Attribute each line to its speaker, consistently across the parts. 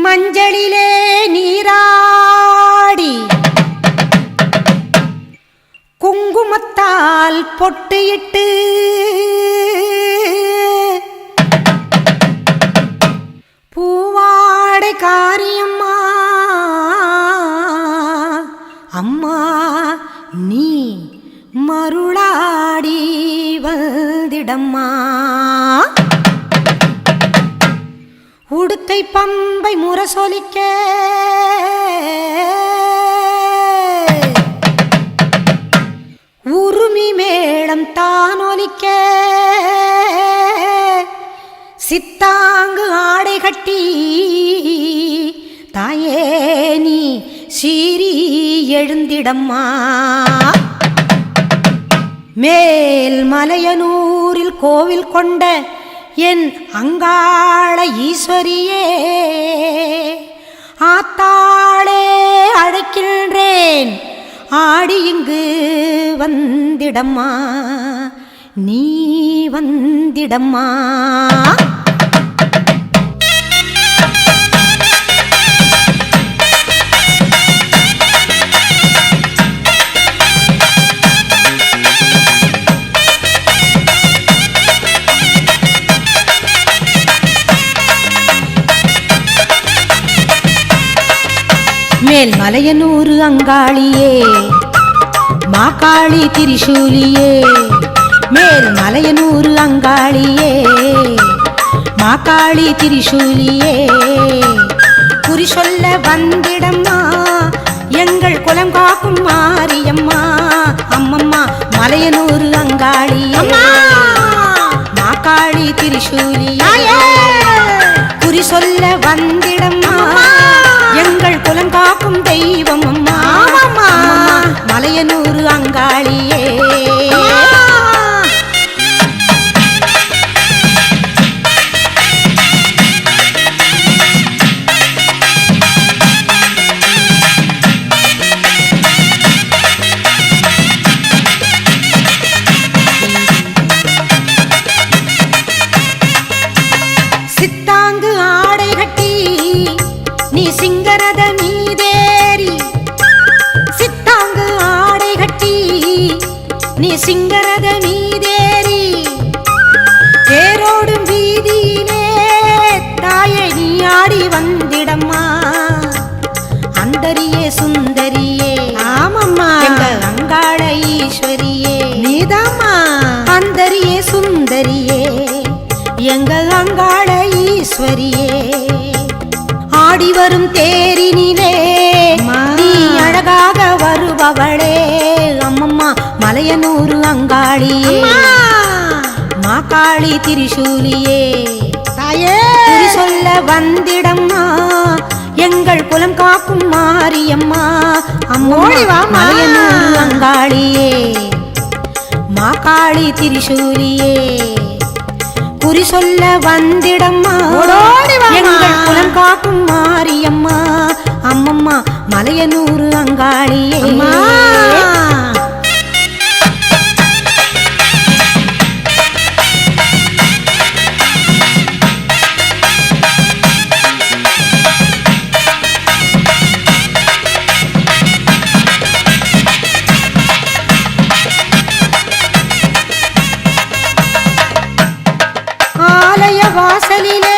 Speaker 1: மஞ்சளிலே நீராடி குங்குமத்தால் பொட்டியிட்டு பூவாடை காரியம்மா அம்மா நீ மருளாடி வந்திடம்மா. உடுக்கை பம்பை முரசொலிக்க உருமி மேளம் தானொலிக்க சித்தாங்கு ஆடை கட்டி தாயே நீ சீறி எழுந்திடம்மா. மேல் மலையனூரில் கோவில் கொண்ட என் அங்காள ஈஸ்வரியே ஆத்தாளே அழைக்கின்றேன் ஆடி இங்கு வந்திடம்மா நீ வந்திடம்மா. மேல் மலையனூரு அங்காளியே மாகாளி திரிசூலியே மேல் மலையனூரு அங்காளியே மாகாளி திரிசூலியே குறி சொல்ல வந்திடம்மா எங்கள் குலம் காக்கும் மாரியம்மா அம்மம்மா மலையனூரு அங்காளியே மாகாளி திரிசூலியே குறி சொல்ல வந்திடம்மா எங்கள் குலம் காக்கும் தெய்வம் அம்மா மலையனூரு அங்காளியே. சித்தாங்கு ஆடை கட்டி நீ சிங்கரத மீதேறி சித்தாங்கு ஆடை கட்டி நீ சிங்கரத மீதேறி தேரோடும் வீதியிலே தாயை நீ ஆடி வந்திடம்மா அந்தரியே சுந்தரியே ஆமம்மா எங்க அங்காள ஈஸ்வரியே நீதாம்மா அந்தரியே சுந்தரியே எங்க அங்காள ஈஸ்வரியே. ஆடி வரும் தேரினிலே நீ அழகாக வருபவளே அம்மம்மா மலையனூரு அங்காளியே மாகாளி திரிசூலியே தாயே குறி சொல்ல வந்திடம்மா எங்கள் குலம் காக்கும் மாரியம்மா அம்மோடிவா மலையனூரு அங்காளியே மாகாளி திரிசூலியே குறி சொல்ல வந்திடம்மா எங்கள் குலம் காக்கும் மாரியம்மா அம்மம்மா மலையனூரு அங்காளியே. ஆலய வாசலிலே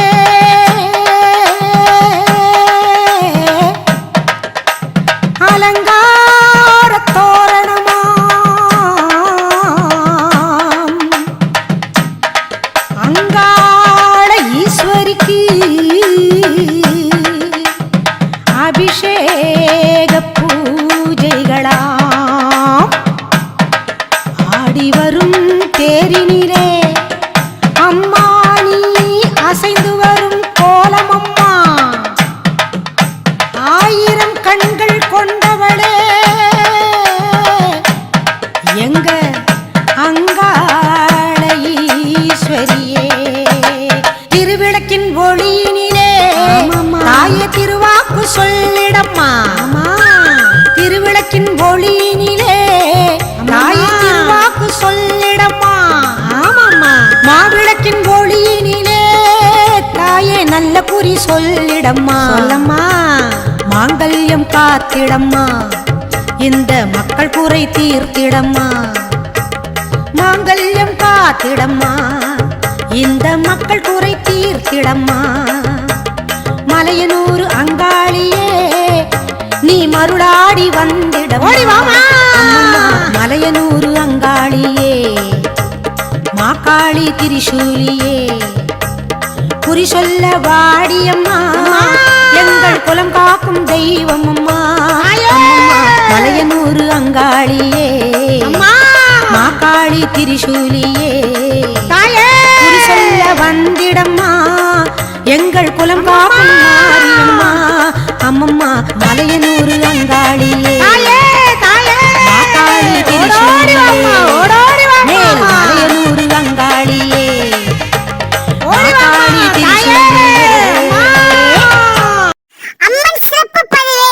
Speaker 1: அலங்காரத்தோ சொல்லிடம்மா சொல்லம்மா மாங்கல்யம் காத்திடம்மா இந்த மக்கள் குறை தீர்த்திடம்மா மாங்கல்யம் காத்திடம்மா இந்த மக்கள் குறை தீர்த்திடம்மா மலையனூர் அங்காளியே நீ மருளாடி வந்திடம்மா மலையனூர் அங்காளியே மாகாளி திரிசூலியே குறி சொல்ல வாடியம்மா எங்கள் குலம் காக்கும் தெய்வம் அம்மா மலையனூர் அங்காளியே மாகாளி திரிசூலியே குறி சொல்ல வந்திடம்மா எங்கள் குலம் காக்கும் மாரியம்மா அம்மம்மா மலையனூர் அங்காளியே மாகாளி திரிசூலியே மேல் மலையனூர் அங்காளியே மாகாளி திரிசூலியே
Speaker 2: அம்மன் சிறப்பு பதிவு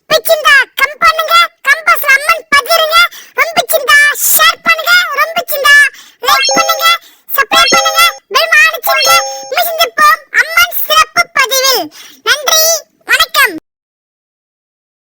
Speaker 2: பிச்சிந்தா கம் பண்ணுங்க கம்பஸ்ல அம்மன் பதிருங்க ரொம்ப சிந்தா ஷேர் பண்ணுங்க ரொம்ப சிந்தா லைக் பண்ணுங்க சப்ஸ்கிரைப் பண்ணுங்க பெல் மாடிச்சுங்க மிஷின் அம்மன் சிறப்பு பதிவு